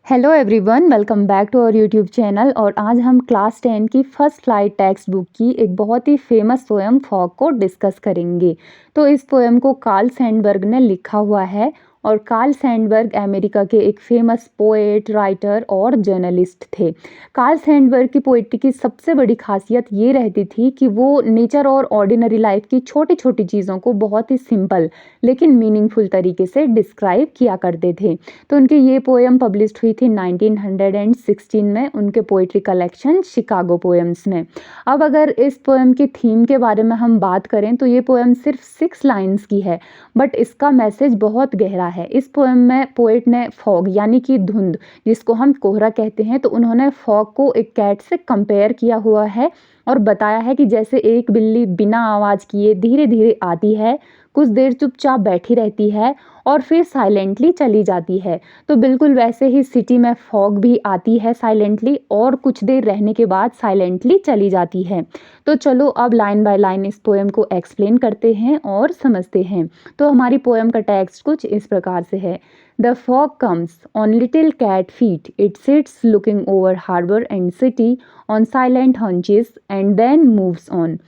Hello everyone, welcome back to our YouTube channel. और आज हम क्लास 10 की फर्स्ट फ्लाइट टेक्स्ट बुक की एक बहुत ही फेमस पोएम फॉग को डिस्कस करेंगे। तो इस पोएम को कार्ल सैंडबर्ग ने लिखा हुआ है। और कार्ल सैंडबर्ग अमेरिका के एक फेमस पोएट, राइटर और जर्नलिस्ट थे। कार्ल सैंडबर्ग की पोइट्री की सबसे बड़ी खासियत ये रहती थी कि वो नेचर और ऑर्डिनरी लाइफ की छोटी छोटी चीज़ों को बहुत ही सिंपल लेकिन मीनिंगफुल तरीके से डिस्क्राइब किया करते थे। तो उनकी ये पोएम पब्लिश हुई थी 1916 में उनके पोइट्री कलेक्शन शिकागो पोएम्स में। अब अगर इस पोएम की थीम के बारे में हम बात करें तो ये पोएम सिर्फ 6 लाइन्स की है, बट इसका मैसेज बहुत गहरा है। इस पोएम में पोएट ने फॉग यानी कि धुंध, जिसको हम कोहरा कहते हैं, तो उन्होंने फॉग को एक कैट से कंपेयर किया हुआ है और बताया है कि जैसे एक बिल्ली बिना आवाज़ किए धीरे धीरे आती है, कुछ देर चुपचाप बैठी रहती है और फिर साइलेंटली चली जाती है, तो बिल्कुल वैसे ही सिटी में फॉग भी आती है साइलेंटली और कुछ देर रहने के बाद साइलेंटली चली जाती है। तो चलो अब लाइन बाय लाइन इस पोएम को एक्सप्लेन करते हैं और समझते हैं। तो हमारी पोएम का टेक्स्ट कुछ इस प्रकार से है। The fog comes on little cat feet. It sits looking over harbor and city on silent hunches and then moves on.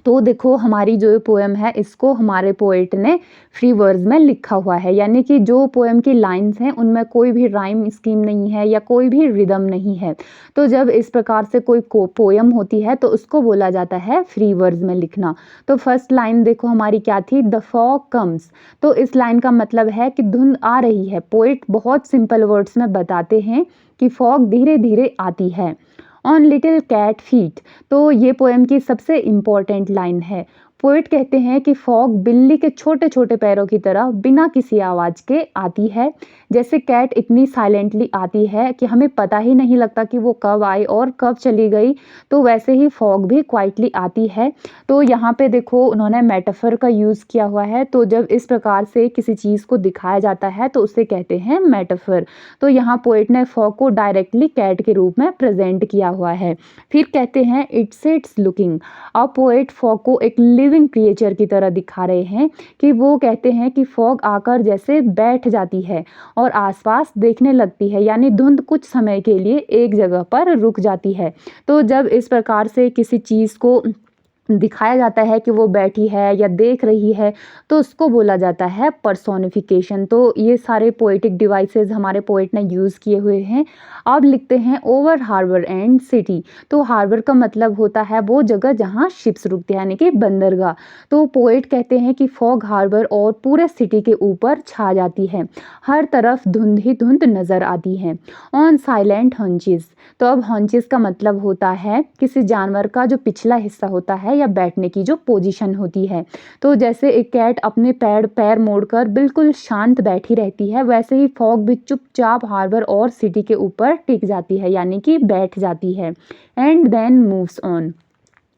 तो देखो, हमारी जो पोएम है इसको हमारे पोएट ने फ्री वर्ड्स में लिखा हुआ है, यानी कि जो पोएम की लाइंस हैं उनमें कोई भी राइम स्कीम नहीं है या कोई भी रिदम नहीं है। तो जब इस प्रकार से कोई पोएम होती है तो उसको बोला जाता है फ्री वर्ड्स में लिखना। तो फर्स्ट लाइन देखो हमारी क्या थी, द फॉग कम्स। तो इस लाइन का मतलब है कि धुंध आ रही है। पोएट बहुत सिंपल वर्ड्स में बताते हैं कि फॉग धीरे धीरे आती है। ऑन लिटिल कैट फीट, तो ये पोएम की सबसे इम्पॉर्टेंट लाइन है। पोएट कहते हैं कि फॉग बिल्ली के छोटे छोटे पैरों की तरह बिना किसी आवाज़ के आती है। जैसे कैट इतनी साइलेंटली आती है कि हमें पता ही नहीं लगता कि वो कब आई और कब चली गई, तो वैसे ही फॉग भी क्वाइटली आती है। तो यहाँ पे देखो उन्होंने मेटाफर का यूज़ किया हुआ है। तो जब इस प्रकार से किसी चीज़ को दिखाया जाता है तो उसे कहते हैं मेटाफर। तो यहाँ पोएट ने फॉग को डायरेक्टली कैट के रूप में प्रेजेंट किया हुआ है। फिर कहते हैं इट सिट्स लुकिंग। अब पोएट फॉग को एक लिविंग क्रिएचर की तरह दिखा रहे हैं कि वो कहते हैं कि फॉग आकर जैसे बैठ जाती है और आसपास देखने लगती है, यानी धुंध कुछ समय के लिए एक जगह पर रुक जाती है। तो जब इस प्रकार से किसी चीज़ को दिखाया जाता है कि वो बैठी है या देख रही है तो उसको बोला जाता है पर्सोनिफिकेशन। तो ये सारे पोएटिक डिवाइसेस हमारे पोएट ने यूज़ किए हुए हैं। अब लिखते हैं ओवर हार्बर एंड सिटी। तो हार्बर का मतलब होता है वो जगह जहाँ शिप्स रुकती है, यानी कि बंदरगाह। तो पोएट कहते हैं कि फॉग हार्बर और पूरे सिटी के ऊपर छा जाती है, हर तरफ धुंध ही धुंध नज़र आती है। ऑन साइलेंट हंचेस, तो अब हंचेस का मतलब होता है किसी जानवर का जो पिछला हिस्सा होता है या बैठने की जो पोजीशन होती है। तो जैसे एक कैट अपने पैर मोड़कर बिल्कुल शांत बैठी रहती है, वैसे ही फॉग भी चुपचाप हार्बर और सिटी के ऊपर टिक जाती है, यानी कि बैठ जाती है। एंड देन मूव्स ऑन,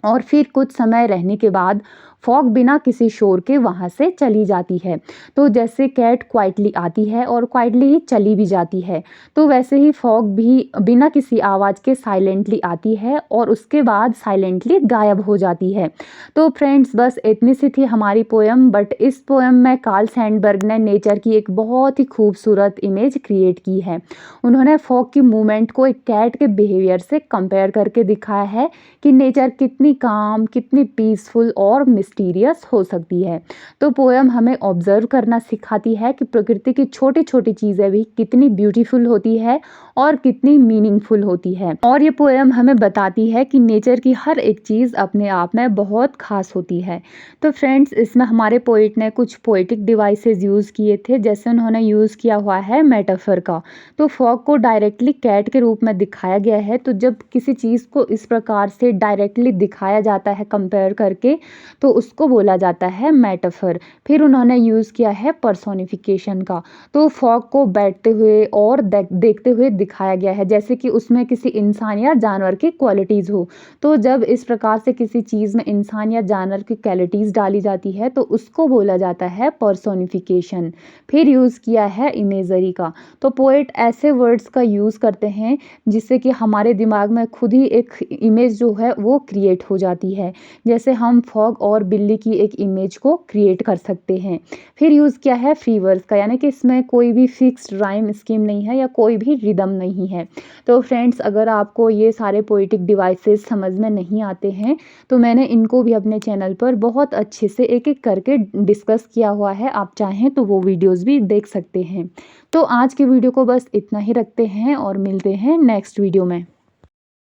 और फिर कुछ समय रहने के बाद फॉग बिना किसी शोर के वहाँ से चली जाती है। तो जैसे कैट क्वाइटली आती है और क्वाइटली ही चली भी जाती है, तो वैसे ही फॉग भी बिना किसी आवाज़ के साइलेंटली आती है और उसके बाद साइलेंटली गायब हो जाती है। तो फ्रेंड्स, बस इतनी सी थी हमारी पोएम। बट इस पोएम में कार्ल सैंडबर्ग ने नेचर की एक बहुत ही खूबसूरत इमेज क्रिएट की है। उन्होंने फॉग की मूवमेंट को एक कैट के बिहेवियर से कंपेयर करके दिखाया है कि नेचर कितनी काम, कितनी पीसफुल और मिस्टीरियस हो सकती है। तो पोएम हमें ऑब्जर्व करना सिखाती है कि प्रकृति की छोटी छोटी चीज़ें भी कितनी ब्यूटीफुल होती है और कितनी मीनिंगफुल होती है। और ये पोएम हमें बताती है कि नेचर की हर एक चीज़ अपने आप में बहुत खास होती है। तो फ्रेंड्स, इसमें हमारे पोइट ने कुछ पोइटिक डिवाइसेस यूज़ किए थे, जैसे उन्होंने यूज़ किया हुआ है मेटाफर का। तो फॉग को डायरेक्टली कैट के रूप में दिखाया गया है। तो जब किसी चीज़ को इस प्रकार से डायरेक्टली दिखाया जाता है कंपेयर करके, तो उसको बोला जाता है मेटाफर। फिर उन्होंने यूज़ किया है पर्सोनिफिकेशन का। तो फॉग को बैठते हुए और देखते हुए दिखाया गया है, जैसे कि उसमें किसी इंसान या जानवर की क्वालिटीज़ हो। तो जब इस प्रकार से किसी चीज़ में इंसान या जानवर की क्वालिटीज़ डाली जाती है तो उसको बोला जाता है पर्सोनिफिकेशन। फिर यूज़ किया है इमेजरी का। तो पोएट ऐसे वर्ड्स का यूज़ करते हैं जिससे कि हमारे दिमाग में खुद ही एक इमेज जो है वो क्रिएट हो जाती है। जैसे हम फॉग और बिल्ली की एक इमेज को क्रिएट कर सकते हैं। फिर यूज़ किया है फ्री वर्ड्स का, यानी कि इसमें कोई भी फिक्स्ड राइम स्कीम नहीं है या कोई भी रिदम नहीं है। तो फ्रेंड्स, अगर आपको ये सारे पोएटिक डिवाइसेस समझ में नहीं आते हैं तो मैंने इनको भी अपने चैनल पर बहुत अच्छे से एक-एक करके डिस्कस किया हुआ है, आप चाहें तो वो वीडियोज़ भी देख सकते हैं। तो आज की वीडियो को बस इतना ही रखते हैं और मिलते हैं नेक्स्ट वीडियो में।